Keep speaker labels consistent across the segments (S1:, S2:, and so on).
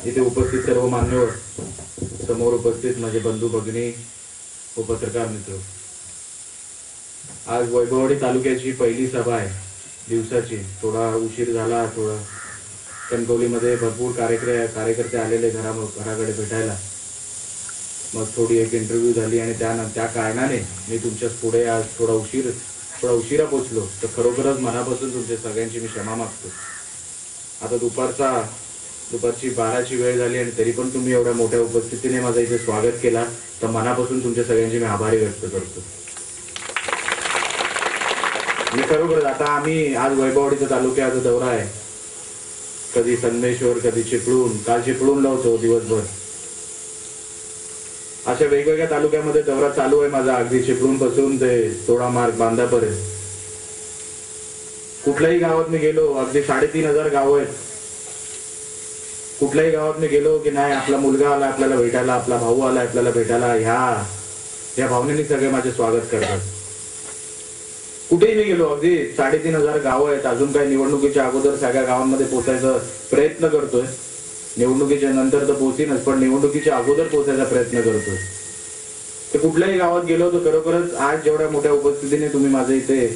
S1: इथे उपस्थित सर्व मान्यवर, समोर उपस्थित माझे बंधू भगिनी व पत्रकार मित्र, आज वैभववाडी तालुक्याची पहिली सभा आहे दिवसाची. थोडा उशीर झाला, थोडा कणकवलीमध्ये भरपूर कार्यकर्ते आलेले घराकडे भेटायला. मग थोडी एक इंटरव्ह्यू झाली आणि त्या कारणाने मी तुमच्या पुढे आज थोडा उशिरा पोचलो. तर खरोखरच मनापासून तुमच्या सगळ्यांची मी क्षमा मागतो. आता दुपारची 12ची वेळ झाली आणि तरी पण तुम्ही एवढ्या मोठ्या उपस्थितीने माझं इथे स्वागत केला, तर मनापासून तुमच्या सगळ्यांचे मी आभारी व्यक्त करतो. मी खरोखरच आता आम्ही आज वैभववाडीचा तालुक्याचा दौरा आहे. कधी संगमेश्वर, कधी चिपळूण, काल चिपळूणला होतो दिवसभर. अशा वेगवेगळ्या तालुक्यामध्ये दौरा चालू आहे माझा, अगदी चिपळूण पासून ते तोडा मार्ग बांधापर्यंत. कुठल्याही गावात मी गेलो, अगदी 3,500 गाव आहेत. कुठल्याही गावात मी गेलो की नाही, आपला मुलगा आला आपल्याला भेटायला, आपला भाऊ आला आपल्याला भेटायला, ह्या भावनेने सगळे माझे स्वागत करतात. कुठेही मी गेलो, अगदी 3,500 गाव आहेत. अजून काही निवडणुकीच्या अगोदर सगळ्या गावांमध्ये पोहोचायचा प्रयत्न करतोय. निवडणुकीच्या नंतर तर पोहोचीनच, पण निवडणुकीच्या अगोदर पोहोचायचा प्रयत्न करतोय. तर कुठल्याही गावात गेलो तर खरोखरच आज जेवढ्या मोठ्या उपस्थितीने तुम्ही माझं इथे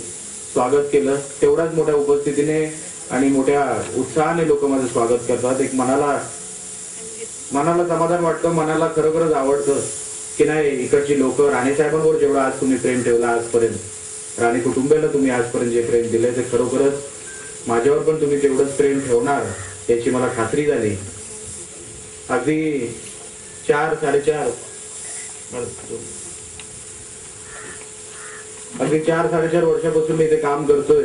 S1: स्वागत केलं, तेवढ्याच मोठ्या उपस्थितीने आणि मोठ्या उत्साहाने लोक माझं स्वागत करतात. एक मनाला समाधान वाटतं, मनाला खरोखरच आवडतं की नाही, इकडची लोक राणे साहेबांवर जेवढा आज तुम्ही प्रेम ठेवला आजपर्यंत, राणे कुटुंबाला तुम्ही आजपर्यंत जे प्रेम दिले, ते खरोखरच माझ्यावर पण तुम्ही तेवढंच प्रेम ठेवणार याची मला खात्री झाली. अगदी 4-4.5 वर्षापासून मी इथे काम करतोय.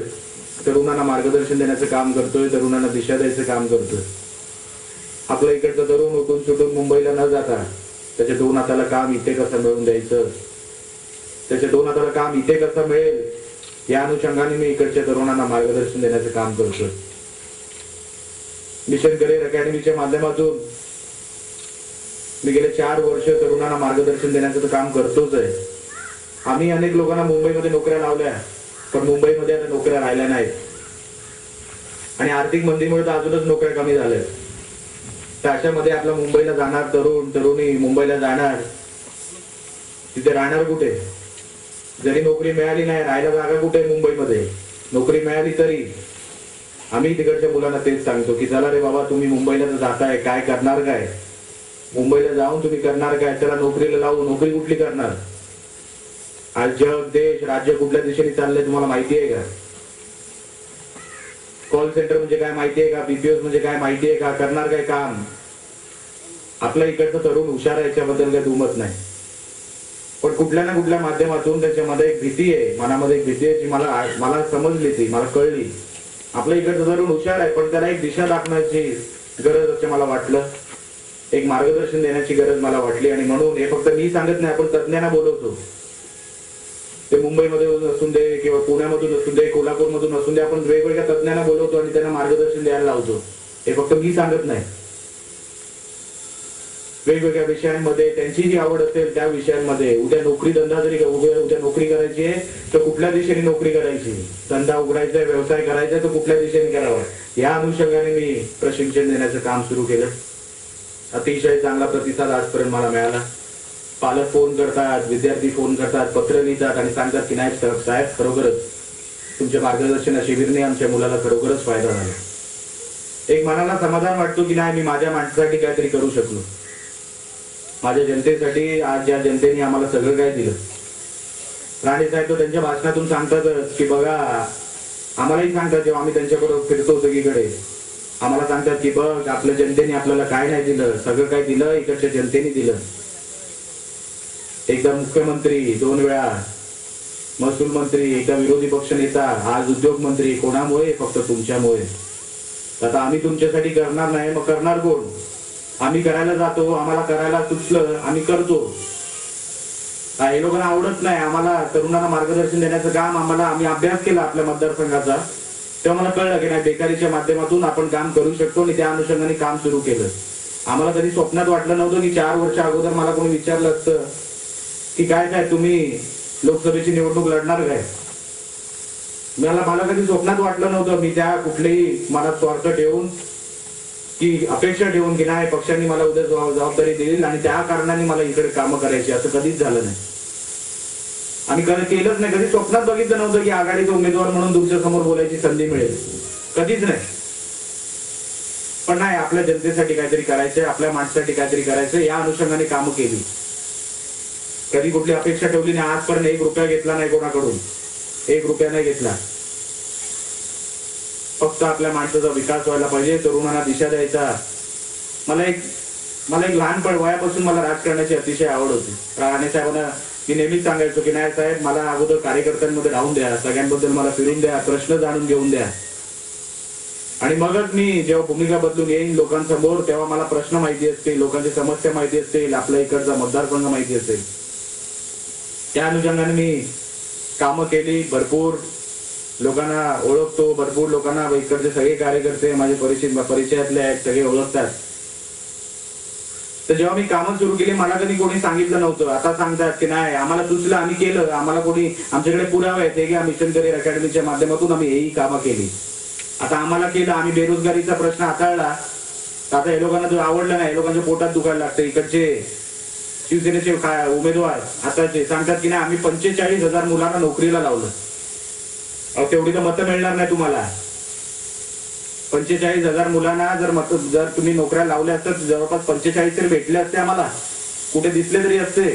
S1: तरुणांना मार्गदर्शन देण्याचं काम करतोय, तरुणांना दिशा द्यायचं काम करतोय. आपल्या इकडचा तरुण उठून सुटून मुंबईला न जाता त्याच्या 2 हाताला काम इथे कसं मिळवून द्यायचं, त्याच्या 2 हाताला काम इथे कसं मिळेल, या अनुषंगाने मी इकडच्या तरुणांना मार्गदर्शन देण्याचं काम करतोय. मिशन करिअर अकॅडमीच्या माध्यमातून मी गेले 4 वर्ष तरुणांना मार्गदर्शन देण्याचं काम करतोच आहे. आम्ही अनेक लोकांना मुंबईमध्ये नोकऱ्या लावल्या, पण मुंबईमध्ये आता नोकऱ्या राहिल्या नाहीत आणि आर्थिक मंदीमुळे तर अजूनच नोकऱ्या कमी झाल्या. तर अशामध्ये आपला मुंबईला जाणार तरुणी मुंबईला जाणार, तिथे राहणार कुठे? जरी नोकरी मिळाली नाही, राहायला जागा कुठे? मुंबईमध्ये नोकरी मिळाली तरी आम्ही तिकडच्या मुलांना तेच सांगतो की चला रे बाबा, तुम्ही मुंबईला तर जाताय, काय करणार? काय मुंबईला जाऊन तुम्ही करणार काय? चला नोकरीला लावू. नोकरी कुठली करणार? आज जग, देश, राज्य कुठल्या दिशेने चाललंय तुम्हाला माहिती आहे का? कॉल सेंटर म्हणजे काय माहिती आहे का? बीपीओ म्हणजे काय माहिती आहे का? करणार काय काम? आपल्या इकडचं तरुण हुशार आहे, याच्याबद्दल काही दुमत नाही, पण कुठल्या ना कुठल्या माध्यमातून त्याच्यामध्ये एक भीती आहे, मनामध्ये एक भीती आहे जी मला समजली, ती मला कळली. आपल्या इकडचं तरुण हुशार आहे, पण त्याला एक दिशा दाखवण्याची गरज असं मला वाटलं, एक मार्गदर्शन देण्याची गरज मला वाटली. आणि म्हणून हे फक्त मी सांगत नाही, आपण तज्ञांना बोलवतो. ते मुंबईमध्ये असून दे किंवा पुण्यामधून असून दे, कोल्हापूरमधून असून दे, आपण वेगवेगळ्या तज्ञांना बोलवतो आणि त्यांना मार्गदर्शन द्यायला लावतो. हे फक्त मी सांगत नाही. वेगवेगळ्या विषयांमध्ये त्यांची जी आवड असेल त्या विषयांमध्ये, उद्या नोकरी धंदा जरी उद्या नोकरी करायची आहे तर कुठल्या दिशेने नोकरी करायची, धंदा उघडायचा आहे, व्यवसाय करायचा तर कुठल्या दिशेने करावा, या अनुषंगाने मी प्रशिक्षण देण्याचं काम सुरू केलं. अतिशय चांगला प्रतिसाद आजपर्यंत मला मिळाला. पालक फोन करतात, विद्यार्थी फोन करतात, पत्र लिहितात आणि सांगतात की नाही साहेब, खरोखरच तुमच्या मार्गदर्शन शिबिरने आमच्या मुलाला खरोखरच फायदा झाला. एक मनाला समाधान वाटतो की नाही, मी माझ्या माणसासाठी काहीतरी करू शकलो, माझ्या जनतेसाठी. आज ज्या जनतेने आम्हाला सगळं काय दिलं, राणे साहेब तो त्यांच्या भाषणातून सांगतात की बघा, आम्हालाही सांगतात जेव्हा आम्ही त्यांच्याबरोबर फिरतो सगळीकडे, आम्हाला सांगतात की बघ, आपल्या जनतेने आपल्याला काय नाही दिलं, सगळं काय दिलं इकडच्या जनतेने दिलं. एकदा मुख्यमंत्री, 2 वेळा महसूल मंत्री, एकदा विरोधी पक्ष नेता, आज उद्योग मंत्री. कोणामुळे? फक्त तुमच्यामुळे. आता आम्ही तुमच्यासाठी करणार नाही, मग करणार कोण? आम्ही करायला जातो, आम्हाला करायला सुचलं, आम्ही करतो. हे लोकांना आवडत नाही. आम्हाला तरुणांना मार्गदर्शन देण्याचं काम आम्ही अभ्यास केला आपल्या मतदारसंघाचा, तेव्हा मला कळलं की नाही, बेकारीच्या माध्यमातून आपण काम करू शकतो आणि त्या अनुषंगाने काम सुरू केलं. आम्हाला कधी स्वप्नात वाटलं नव्हतं की 4 वर्ष अगोदर मला कोणी विचारलं असतं की काय तुम्ही लोकसभेची निवडणूक लढणार काय? मला कधी स्वप्नात वाटलं नव्हतं. मी त्या कुठलेही मनात स्वार्थ ठेवून की अपेक्षा ठेवून की नाही पक्षांनी मला उद्या जबाबदारी दिली आणि त्या कारणाने मला इकडे कामं करायची, असं कधीच झालं नाही. आणि कधी केलंच नाही. कधी स्वप्नात बघितलं नव्हतं की आघाडीचा उमेदवार म्हणून तुमच्या समोर बोलायची संधी मिळेल, कधीच नाही. पण नाही, आपल्या जनतेसाठी काहीतरी करायचंय, आपल्या माणसासाठी काहीतरी करायचं, या अनुषंगाने कामं केली. कधी कुठली अपेक्षा ठेवली नाही. आजपर्यंत 1 रुपया घेतला नाही कोणाकडून, 1 रुपया नाही घेतला. फक्त आपल्या माणसाचा विकास व्हायला पाहिजे, तरुणांना दिशा द्यायचा. मला एक लहानपण वयापासून मला राजकारणाची अतिशय आवड होती. राणे साहेबांना मी नेहमीच सांगायचो की नाही साहेब, मला अगोदर कार्यकर्त्यांमध्ये राहून द्या, सगळ्यांबद्दल मला फिरून द्या, प्रश्न जाणून घेऊन द्या, आणि मगच मी जेव्हा भूमिका बदलून येईन लोकांसमोर, तेव्हा मला प्रश्न माहिती असतील, लोकांची समस्या माहिती असतील, आपल्या इकडचा मतदारसंघ माहिती असेल. त्या अनुषंगाने मी कामं केली, भरपूर लोकांना ओळखतो, भरपूर लोकांना इकडचे सगळे कार्यकर्ते माझे परिचयातले आहेत, सगळे ओळखतात. तर जेव्हा मी कामं सुरू केली, मला कधी कोणी सांगितलं नव्हतं. आता सांगतात की नाही आम्हाला सुचलं, आम्ही केलं, आम्हाला कोणी, आमच्याकडे पुरावे आहेत, हे घ्या, मिशन करिअर अकॅडमीच्या माध्यमातून आम्ही हेही कामं केली. आता आम्हाला केलं, आम्ही बेरोजगारीचा प्रश्न हाताळला. आता हे लोकांना जो आवडलं नाही, लोकांच्या पोटात दुखायला लागतं. इकडचे शिवसेनेचे उमेदवार आताचे सांगतात की नाही आम्ही 45,000 मुलांना नोकरीला लावलं. तेवढी तर मतं मिळणार नाही तुम्हाला. 45,000 मुलांना जर तुम्ही नोकऱ्या लावल्या असतात, जवळपास 45 तरी भेटले असते आम्हाला, कुठे दिसले तरी असते.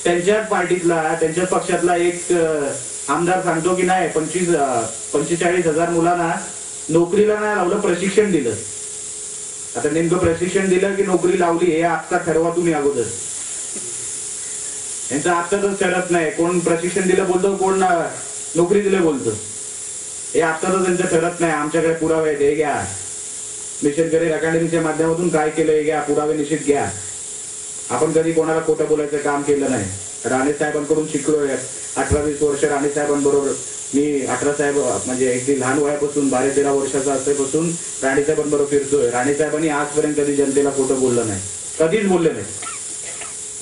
S1: त्यांच्याच पार्टीतला, त्यांच्याच पक्षातला एक आमदार सांगतो की नाही 45,000 मुलांना नोकरीला नाही लावलं, प्रशिक्षण दिलं. आता नेमकं प्रशिक्षण दिलं की नोकरी लावली हे आता ठरवा तुम्ही अगोदर. यांचं आत्ताच ठरत नाही, कोण प्रशिक्षण दिलं बोलतो, कोण नोकरी दिलं बोलतो. हे आत्ताच त्यांचं ठरत नाही. आमच्याकडे पुरावे आहेत, हे घ्या, मिशन करिअर अकॅडमीच्या माध्यमातून काय केलं हे घ्या, पुरावे निश्चित घ्या. आपण कधी कोणाला खोटं बोलायचं काम केलं नाही. राणे साहेबांकडून शिकलोय. 18-20 वर्ष राणे साहेबांबरोबर मी 18 साहेब म्हणजे अगदी लहान वयापासून 12-13 वर्षाचा असल्यापासून राणे साहेबांबरोबर फिरतोय. राणे साहेबांनी आजपर्यंत कधी जनतेला खोटं बोललं नाही, कधीच बोलले नाही.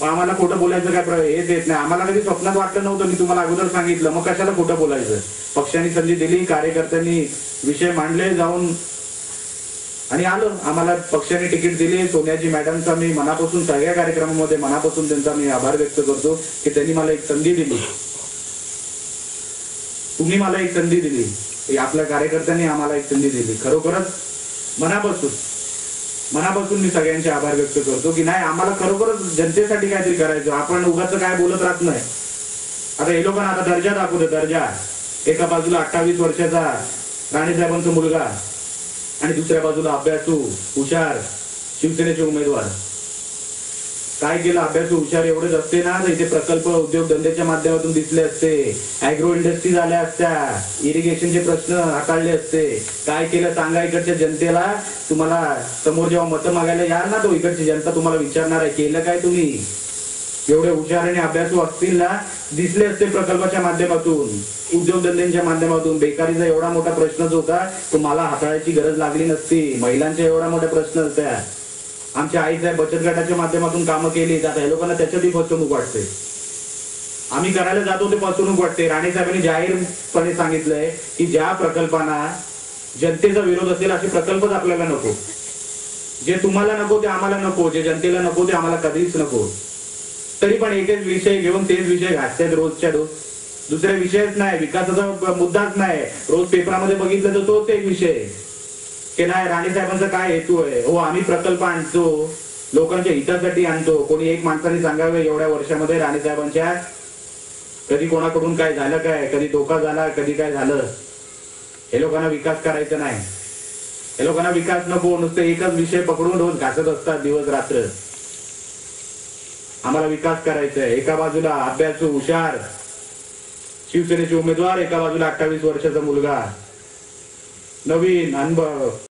S1: आम्हाला खोटं बोलायचं काय हेच येत नाही. आम्हाला कधी स्वप्नात वाटलं नव्हतं. मी तुम्हाला अगोदर सांगितलं, मग कशाला खोटं बोलायचं. पक्षांनी संधी दिली, कार्यकर्त्यांनी विषय मांडले जाऊन, आणि आलं. आम्हाला पक्षाने तिकीट दिली. सोनियाजी मॅडमचा मी मनापासून सगळ्या कार्यक्रमामध्ये मनापासून त्यांचा मी आभार व्यक्त करतो की त्यांनी मला एक संधी दिली. तुम्ही मला एक संधी दिली, आपल्या कार्यकर्त्यांनी आम्हाला एक संधी दिली. खरोखरच मनापासून मी सगळ्यांचे आभार व्यक्त करतो की नाही आम्हाला खरोखरच जनतेसाठी काहीतरी करायचं. आपण उगाच काय बोलत राहत नाही. आता हे लोकांना आता दर्जा दाखवतो, दर्जा. एका बाजूला 28 वर्षाचा राणे साहेबांचा मुलगा आणि दुसऱ्या बाजूला अभ्यासू हुशार शिवसेनेचे उमेदवार. काय केलं, अभ्यासू हुशार एवढेच असते ना तर इथे प्रकल्प उद्योगधंद्याच्या माध्यमातून दिसले असते, अॅग्रो इंडस्ट्री झाल्या असत्या, इरिगेशनचे प्रश्न हाताळले असते. काय केलं सांगा इकडच्या जनतेला. तुम्हाला समोर जेव्हा मतं मागायला याल ना, तो इकडची जनता तुम्हाला विचारणार आहे केलं काय तुम्ही. एवढे हुशार आणि अभ्यासू असतील ना, दिसले असते प्रकल्पाच्या माध्यमातून, उद्योगधंद्यांच्या माध्यमातून. बेकारीचा एवढा मोठा प्रश्न जो होता तो मला हाताळायची गरज लागली नसती. महिलांच्या एवढा मोठा प्रश्न होत्या. आमच्या आईसाहेब बचत गटाच्या माध्यमातून कामं केली. आता हे लोकांना त्याच्यातही फसवणूक वाटते. आम्ही करायला जातो ते फसवणूक वाटते. राणे साहेबांनी जाहीरपणे सांगितलंय की ज्या प्रकल्पांना जनतेचा विरोध असेल असे प्रकल्पच आपल्याला नको. जे तुम्हाला नको ते आम्हाला नको, जे जनतेला नको ते आम्हाला कधीच नको. तरी पण एकच विषय घेऊन तेच विषय घाततात रोजच्या रोज. दुसरे विषयच नाही, विकासाचा मुद्दाच नाही. रोज पेपरामध्ये बघितलं तर तोच एक विषय की नाही राणे साहेबांचा काय हेतू आहे. हो, आम्ही प्रकल्प आणतो, लोकांच्या हितासाठी आणतो. कोणी एक माणसाने सांगावे एवढ्या वर्षामध्ये राणे साहेबांच्या कधी कोणाकडून काय झालं काय, कधी धोका झाला, कधी काय झालं. हे लोकांना विकास करायचा नाही. हे लोकांना विकास नको, नुसते एकच विषय पकडून रोज घासत असतात दिवस रात्र. आम्हाला विकास करायचा आहे. एका बाजूला अभ्यासू हुशार शिवसेनेचे उमेदवार, एका बाजूला 28 वर्षाचा मुलगा, नवीन अनुभव.